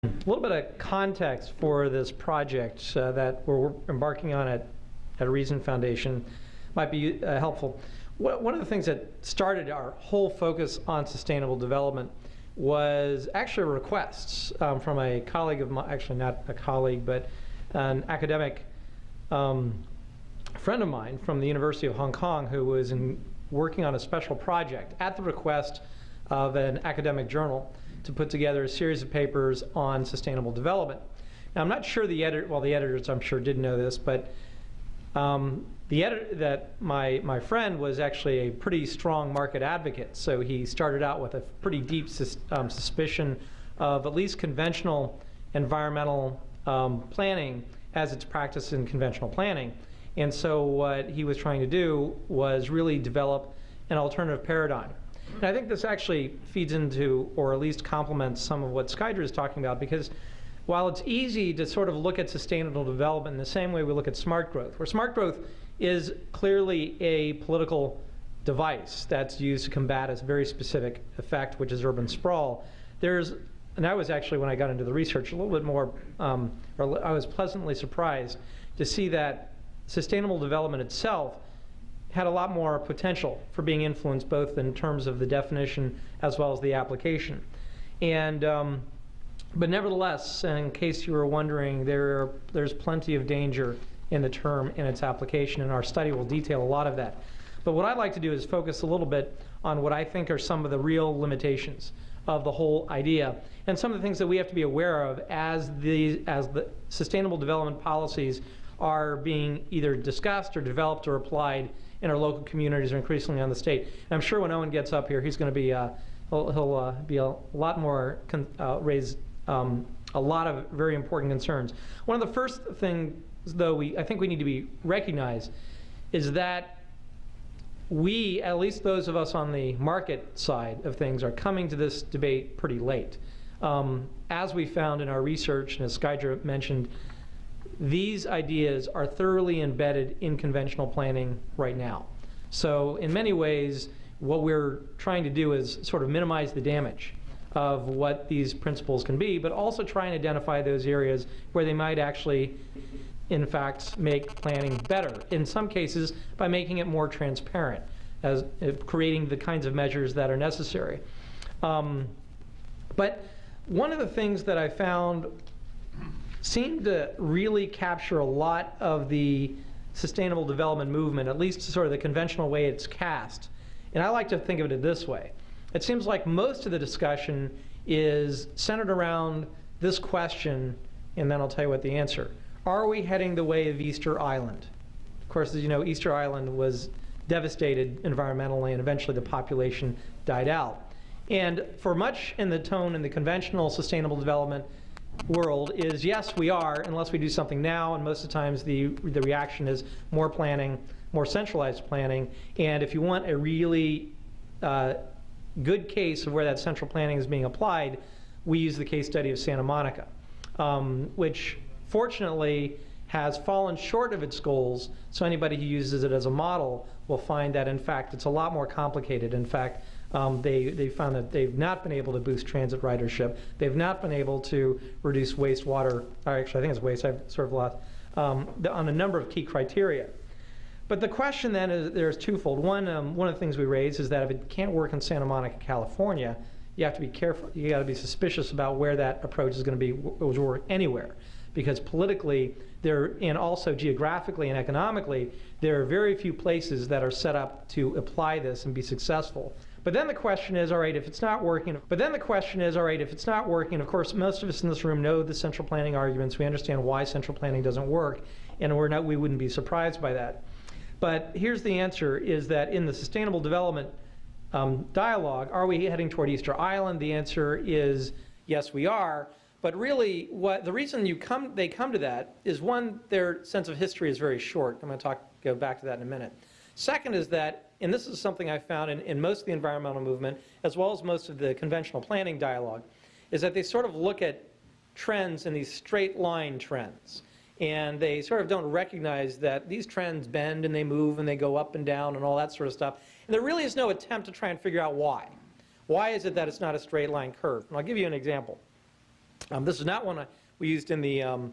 A little bit of context for this project that we're embarking on at Reason Foundation might be helpful. One of the things that started our whole focus on sustainable development was actually requests from a colleague of mine, actually not a colleague, but an academic friend of mine from the University of Hong Kong who was working on a special project at the request of an academic journal to put together a series of papers on sustainable development. Now, I'm not sure the editors I'm sure did know this, but the editor, that my friend was actually a pretty strong market advocate, so he started out with a pretty deep suspicion of at least conventional environmental planning as it's practiced in conventional planning. And so what he was trying to do was really develop an alternative paradigm. And I think this actually feeds into, or at least complements, some of what Skydra is talking about, because while it's easy to sort of look at sustainable development in the same way we look at smart growth, where smart growth is clearly a political device that's used to combat a very specific effect, which is urban sprawl, and I was actually, when I got into the research, a little bit more, or I was pleasantly surprised to see that sustainable development itself had a lot more potential for being influenced both in terms of the definition as well as the application. And but nevertheless, in case you were wondering, there's plenty of danger in the term in its application, and our study will detail a lot of that. But what I'd like to do is focus a little bit on what I think are some of the real limitations of the whole idea, and some of the things that we have to be aware of as the sustainable development policies are being either discussed or developed or applied in our local communities or increasingly on the state. And I'm sure when Owen gets up here, he's going to be he'll be a lot more raise a lot of very important concerns. One of the first things, though, I think we need to be recognized is that we, at least those of us on the market side of things, are coming to this debate pretty late. As we found in our research, and as Skydra mentioned, these ideas are thoroughly embedded in conventional planning right now. So in many ways, what we're trying to do is sort of minimize the damage of what these principles can be, but also try and identify those areas where they might actually, in fact, make planning better. In some cases, by making it more transparent, as creating the kinds of measures that are necessary. But one of the things that I found seemed to really capture a lot of the sustainable development movement, at least sort of the conventional way it's cast. And I like to think of it this way. It seems like most of the discussion is centered around this question, and then I'll tell you what the answer. Are we heading the way of Easter Island? Of course, as you know, Easter Island was devastated environmentally, and eventually the population died out. And for much in the tone in the conventional sustainable development world is, yes, we are, unless we do something now, and most of the times the reaction is more planning, more centralized planning. And if you want a really good case of where that central planning is being applied, we use the case study of Santa Monica, which fortunately has fallen short of its goals, so anybody who uses it as a model will find that, in fact, it's a lot more complicated. In fact, they found that they've not been able to boost transit ridership. They've not been able to reduce wastewater, or actually I think it's waste, I've sort of lost, on a number of key criteria. But the question then is, there's twofold. One of the things we raise is that if it can't work in Santa Monica, California, you have to be careful, you got to be suspicious about where that approach is going to be, work anywhere. Because politically, and also geographically and economically, there are very few places that are set up to apply this and be successful. But then the question is, all right, if it's not working, of course, most of us in this room know the central planning arguments. We understand why central planning doesn't work, and we wouldn't be surprised by that. But here's the answer, is that in the sustainable development dialogue, are we heading toward Easter Island? The answer is, yes, we are. But really, the reason they come to that is, one, their sense of history is very short. I'm going to go back to that in a minute. Second is that, and this is something I found in most of the environmental movement, as well as most of the conventional planning dialogue, is that they sort of look at trends in these straight line trends. And they sort of don't recognize that these trends bend and they move and they go up and down and all that sort of stuff. And there really is no attempt to try and figure out why. Why is it that it's not a straight line curve? And I'll give you an example. This is not one we used in the,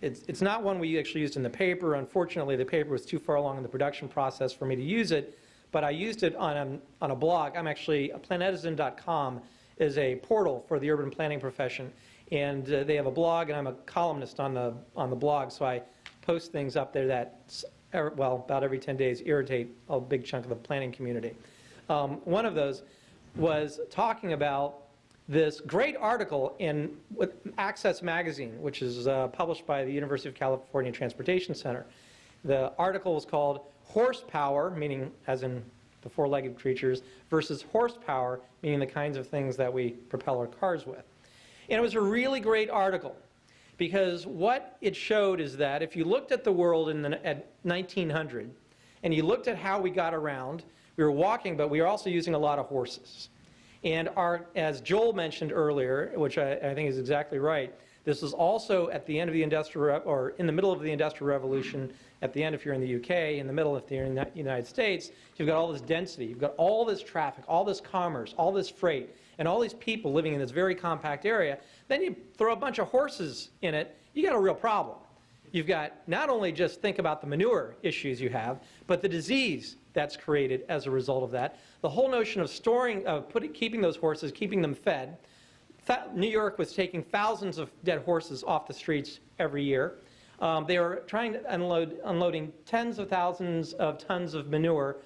it's not one we actually used in the paper. Unfortunately, the paper was too far along in the production process for me to use it, but I used it on a blog. I'm actually, planetizen.com is a portal for the urban planning profession, and they have a blog, and I'm a columnist on the blog, so I post things up there that, well, about every 10 days irritate a big chunk of the planning community. One of those was talking about this great article in Access Magazine, which is published by the University of California Transportation Center. The article was called Horsepower, meaning as in the four-legged creatures, versus horsepower, meaning the kinds of things that we propel our cars with. And it was a really great article, because what it showed is that if you looked at the world at 1900, and you looked at how we got around, we were walking, but we were also using a lot of horses. And as Joel mentioned earlier, which I think is exactly right, this was also at the end of the Industrial, or in the middle of the Industrial Revolution, at the end if you're in the UK, in the middle if you're in the United States, you've got all this density, you've got all this traffic, all this commerce, all this freight, and all these people living in this very compact area. Then you throw a bunch of horses in it, you got a real problem. You've got not only just think about the manure issues you have, but the disease that's created as a result of that. The whole notion of storing, keeping those horses, keeping them fed. New York was taking thousands of dead horses off the streets every year. They were trying to unloading tens of thousands of tons of manure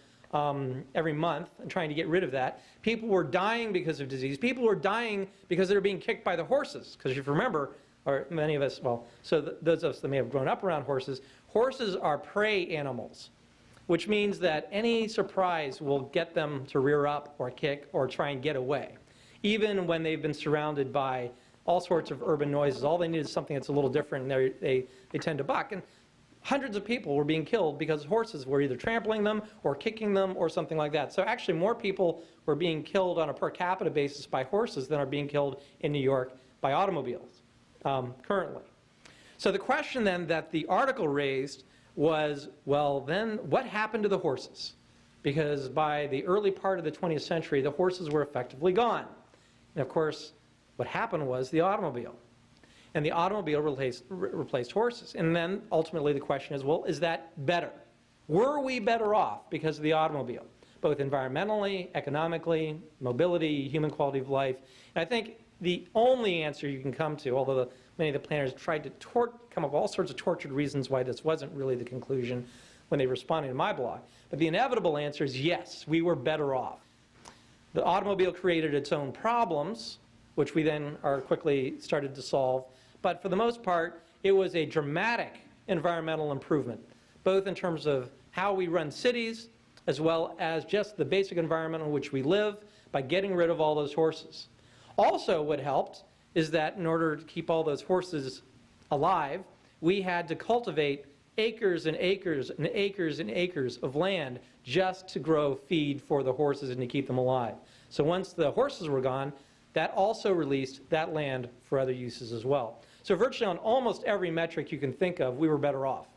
every month and trying to get rid of that. People were dying because of disease. People were dying because they were being kicked by the horses. Because if you remember, or many of us, well, so those of us that may have grown up around horses, horses are prey animals, which means that any surprise will get them to rear up or kick or try and get away. Even when they've been surrounded by all sorts of urban noises, all they need is something that's a little different, and they tend to buck. And hundreds of people were being killed because horses were either trampling them or kicking them or something like that. So actually more people were being killed on a per capita basis by horses than are being killed in New York by automobiles currently. So the question then that the article raised was, well, then what happened to the horses? Because by the early part of the 20th century, the horses were effectively gone. And of course, what happened was the automobile. And the automobile replaced horses. And then ultimately the question is, well, is that better? Were we better off because of the automobile? Both environmentally, economically, mobility, human quality of life. And I think the only answer you can come to, although many of the planners tried to come up with all sorts of tortured reasons why this wasn't really the conclusion when they responded to my blog, but the inevitable answer is yes, we were better off. The automobile created its own problems, which we then quickly started to solve, but for the most part, it was a dramatic environmental improvement, both in terms of how we run cities, as well as just the basic environment in which we live by getting rid of all those horses. Also, what helped is that in order to keep all those horses alive, we had to cultivate acres and acres and acres and acres of land just to grow feed for the horses and to keep them alive. So once the horses were gone, that also released that land for other uses as well. So virtually on almost every metric you can think of, we were better off.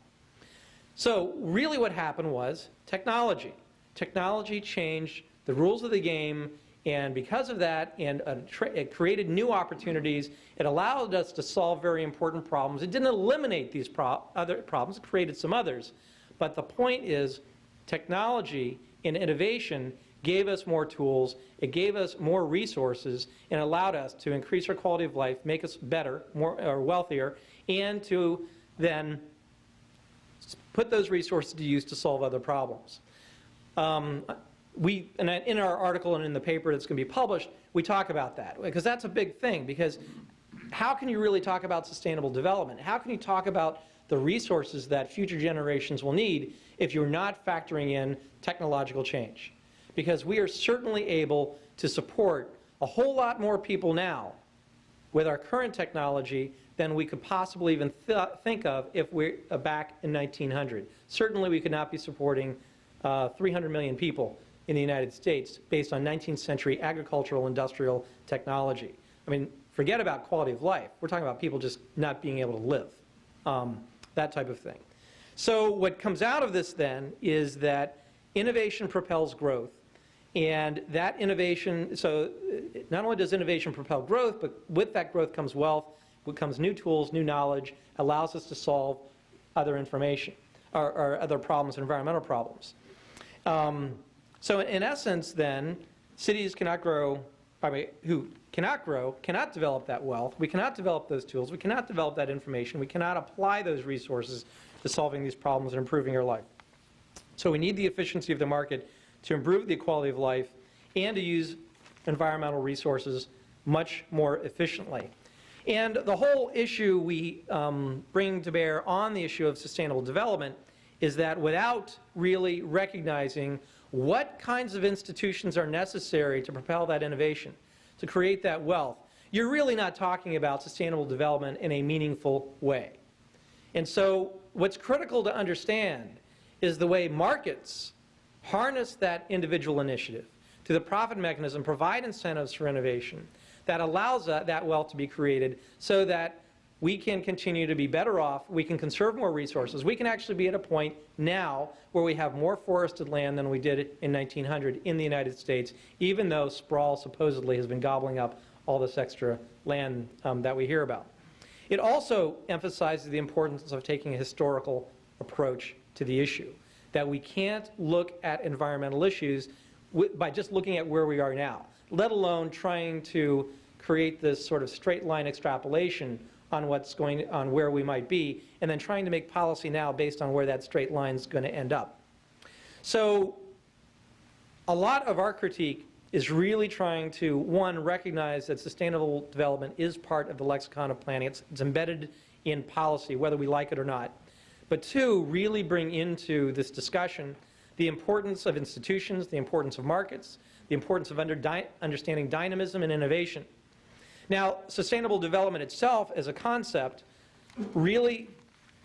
So really what happened was technology. Technology changed the rules of the game, and because of that, it created new opportunities. It allowed us to solve very important problems. It didn't eliminate these other problems. It created some others. But the point is, technology and innovation gave us more tools. It gave us more resources and allowed us to increase our quality of life, make us better, more wealthier, and to then put those resources to use to solve other problems. In our article and in the paper that's going to be published, we talk about that, because that's a big thing. Because how can you really talk about sustainable development? How can you talk about the resources that future generations will need if you're not factoring in technological change? Because we are certainly able to support a whole lot more people now with our current technology than we could possibly even think of if we're back in 1900. Certainly we could not be supporting 300 million people in the United States based on 19th century agricultural industrial technology. I mean, forget about quality of life. We're talking about people just not being able to live, that type of thing. So what comes out of this then is that innovation propels growth, And that innovation, so not only does innovation propel growth, but with that growth comes wealth, comes new tools, new knowledge, allows us to solve other information or other problems, environmental problems. So in essence then, cities cannot grow, who cannot grow, cannot develop that wealth, we cannot develop those tools, we cannot develop that information, we cannot apply those resources to solving these problems and improving our life. So we need the efficiency of the market to improve the quality of life and to use environmental resources much more efficiently. And the whole issue we bring to bear on the issue of sustainable development is that without really recognizing what kinds of institutions are necessary to propel that innovation, to create that wealth, you're really not talking about sustainable development in a meaningful way. And so what's critical to understand is the way markets harness that individual initiative to the profit mechanism, provide incentives for innovation that allows that wealth to be created so that we can continue to be better off, we can conserve more resources, we can actually be at a point now where we have more forested land than we did in 1900 in the United States, even though sprawl supposedly has been gobbling up all this extra land that we hear about. It also emphasizes the importance of taking a historical approach to the issue, that we can't look at environmental issues by just looking at where we are now, let alone trying to create this sort of straight line extrapolation on what's going on, where we might be, and then trying to make policy now based on where that straight line is going to end up. So a lot of our critique is really trying to, one, recognize that sustainable development is part of the lexicon of planning. It's embedded in policy, whether we like it or not. But two, really bring into this discussion the importance of institutions, the importance of markets, the importance of understanding dynamism and innovation. Now, sustainable development itself as a concept really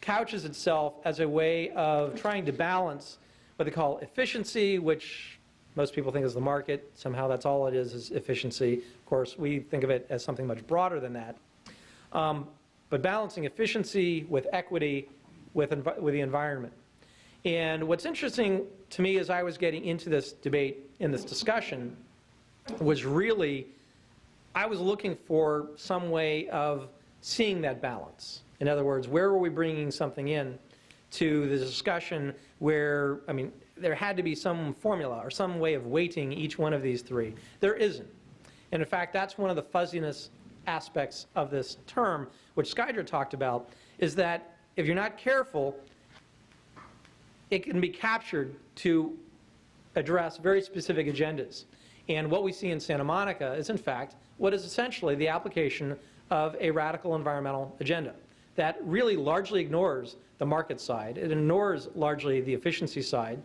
couches itself as a way of trying to balance what they call efficiency, which most people think is the market. Somehow that's all it is efficiency. Of course, we think of it as something much broader than that. But balancing efficiency with equity with the environment. And what's interesting to me as I was getting into this debate, in this discussion, was really, I was looking for some way of seeing that balance. In other words, where were we bringing something in to the discussion where, I mean, there had to be some formula or some way of weighting each one of these three. There isn't. And in fact, that's one of the fuzziness aspects of this term, which Skydra talked about, is that if you're not careful, it can be captured to address very specific agendas. And what we see in Santa Monica is, in fact, what is essentially the application of a radical environmental agenda that really largely ignores the market side. It ignores largely the efficiency side.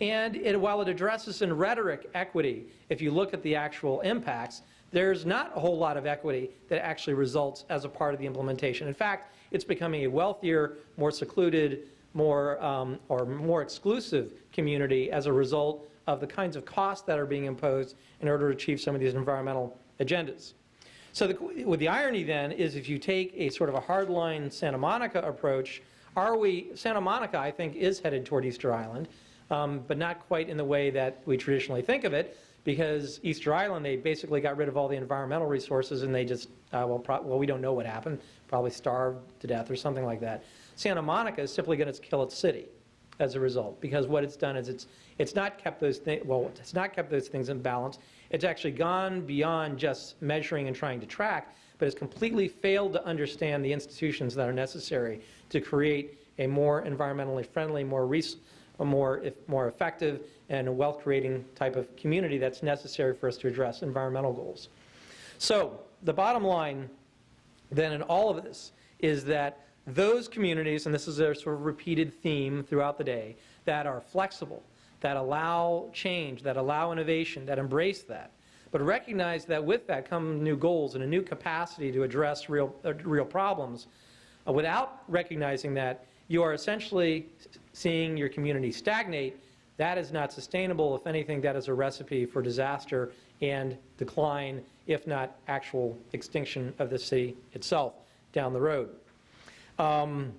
And while it addresses in rhetoric equity, if you look at the actual impacts, there's not a whole lot of equity that actually results as a part of the implementation. In fact, it's becoming a wealthier, more secluded, more exclusive community as a result of the kinds of costs that are being imposed in order to achieve some of these environmental agendas. So what the irony then is, if you take a sort of a hardline Santa Monica approach, Santa Monica, I think, is headed toward Easter Island, but not quite in the way that we traditionally think of it, because Easter Island, they basically got rid of all the environmental resources and they just, well, we don't know what happened, probably starved to death or something like that. Santa Monica is simply going to kill its city as a result, because what it's done is it's not kept those things in balance. It's actually gone beyond just measuring and trying to track, but it's completely failed to understand the institutions that are necessary to create a more environmentally friendly, more effective, and a wealth-creating type of community that's necessary for us to address environmental goals. So the bottom line then in all of this is that those communities, and this is a sort of repeated theme throughout the day, that are flexible, that allow change, that allow innovation, that embrace that, but recognize that with that come new goals and a new capacity to address real problems. Without recognizing that, you are essentially seeing your community stagnate. That is not sustainable. If anything, that is a recipe for disaster and decline, if not actual extinction of the city itself down the road. While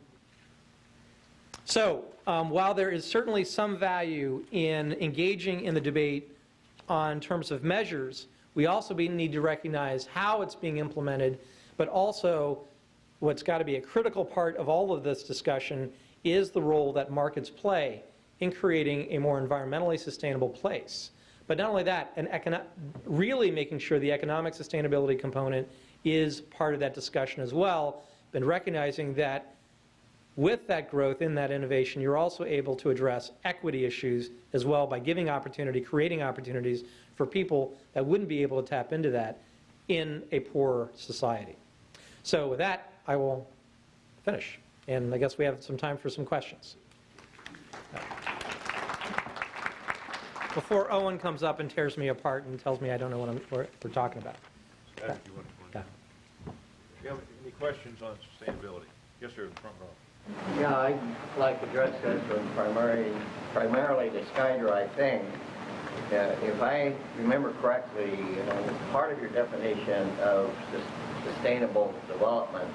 there is certainly some value in engaging in the debate on terms of measures, we also need to recognize how it's being implemented, but also what's got to be a critical part of all of this discussion is the role that markets play in creating a more environmentally sustainable place. But not only that, really making sure the economic sustainability component is part of that discussion as well, but recognizing that with that growth in that innovation, you're also able to address equity issues as well by giving opportunity, creating opportunities for people that wouldn't be able to tap into that in a poorer society. So with that, I will finish. And I guess we have some time for some questions. Before Owen comes up and tears me apart and tells me I don't know what we're talking about. Yeah. Do you have any questions on sustainability? Yes, sir, in the front row. Yeah, I'd like to address this one primarily to Skyder, I think. If I remember correctly, part of your definition of sustainable development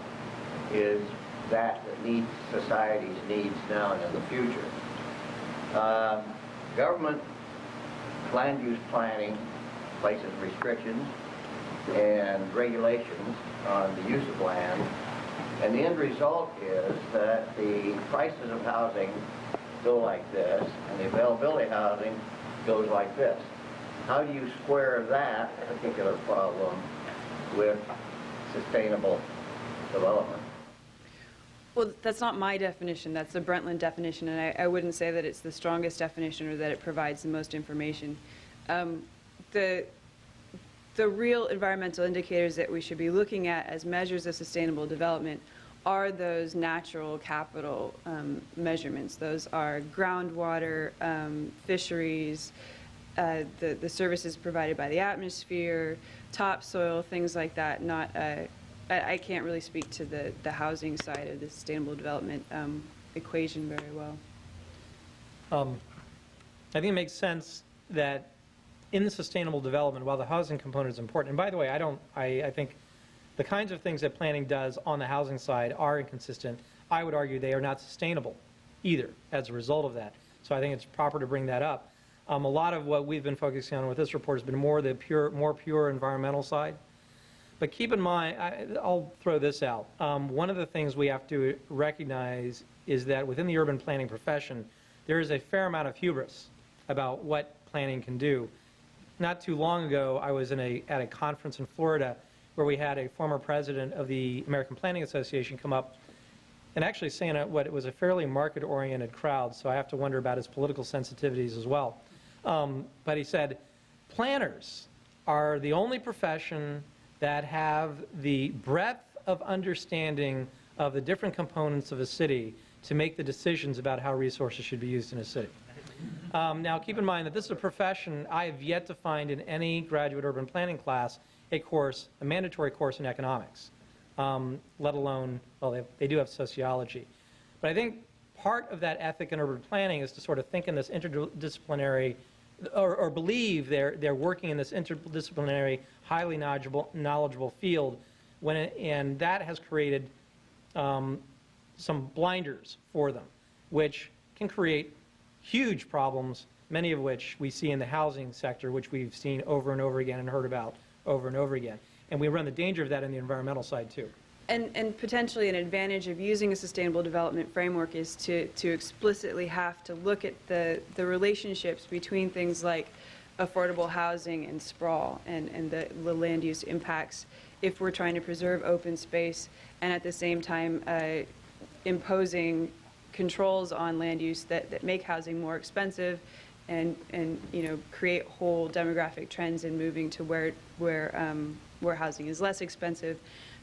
is that meets society's needs now and in the future. Government land use planning places restrictions and regulations on the use of land, and the end result is that the prices of housing go like this, and the availability of housing goes like this. How do you square that particular problem with sustainable development? Well, that's not my definition. That's the Brentland definition, and I wouldn't say that it's the strongest definition or that it provides the most information. The real environmental indicators that we should be looking at as measures of sustainable development are those natural capital measurements. Those are groundwater, fisheries, the services provided by the atmosphere, topsoil, things like that. Not I can't really speak to the housing side of the sustainable development equation very well. I think it makes sense that in the sustainable development, while the housing component is important, and by the way, I think the kinds of things that planning does on the housing side are inconsistent. I would argue they are not sustainable either as a result of that. So I think it's proper to bring that up. A lot of what we've been focusing on with this report has been more pure environmental side. But keep in mind, I'll throw this out. One of the things we have to recognize is that within the urban planning profession, there is a fair amount of hubris about what planning can do. Not too long ago, I was at a conference in Florida where we had a former president of the American Planning Association come up and actually saying what it was a fairly market-oriented crowd, so I have to wonder about his political sensitivities as well. But he said, planners are the only profession that have the breadth of understanding of the different components of a city to make the decisions about how resources should be used in a city. Now, keep in mind that this is a profession I have yet to find in any graduate urban planning class a mandatory course in economics, let alone, well, they do have sociology. But I think part of that ethic in urban planning is to sort of think in this interdisciplinary, or believe they're working in this interdisciplinary, highly knowledgeable field, and that has created some blinders for them, which can create huge problems, many of which we see in the housing sector, which we've seen over and over again and heard about over and over again. And we run the danger of that in the environmental side too. And potentially an advantage of using a sustainable development framework is to explicitly have to look at the relationships between things like affordable housing and sprawl and the land use impacts if we're trying to preserve open space and at the same time imposing controls on land use that make housing more expensive and create whole demographic trends in moving to where housing is less expensive.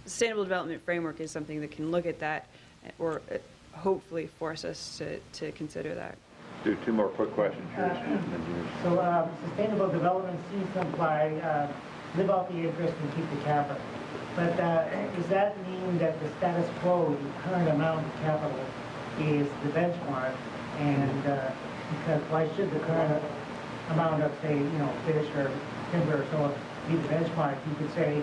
The Sustainable Development Framework is something that can look at that or hopefully force us to consider that. Do two more quick questions here. So sustainable development seems to imply live out the interest and keep the capital. But does that mean that the status quo, the current amount of capital, is the benchmark? And because why should the current amount of, say, fish or timber or so on be the benchmark? You could say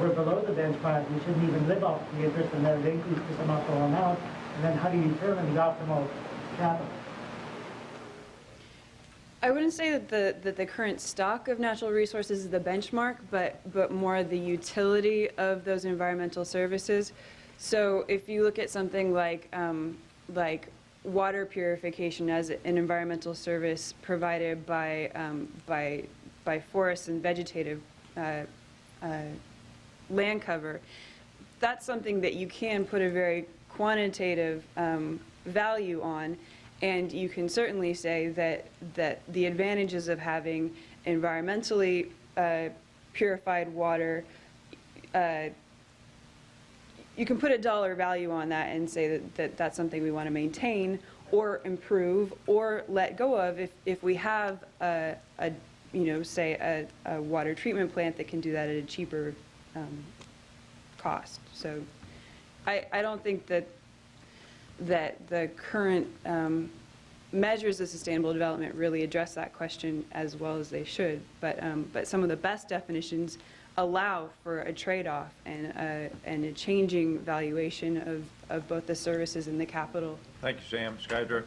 we're below the benchmark, we shouldn't even live off the interest, and then increase this amount or amount. And then how do you determine the optimal capital? I wouldn't say that the current stock of natural resources is the benchmark, but more the utility of those environmental services. So if you look at something like water purification as an environmental service provided by forests and vegetative land cover, that's something that you can put a very quantitative value on. And you can certainly say that the advantages of having environmentally purified water, you can put a dollar value on that and say that that's something we want to maintain or improve or let go of if we have say a water treatment plant that can do that at a cheaper cost. So I don't think that the current measures of sustainable development really address that question as well as they should. But some of the best definitions allow for a trade-off and a changing valuation of both the services and the capital. Thank you, Sam. Skydra?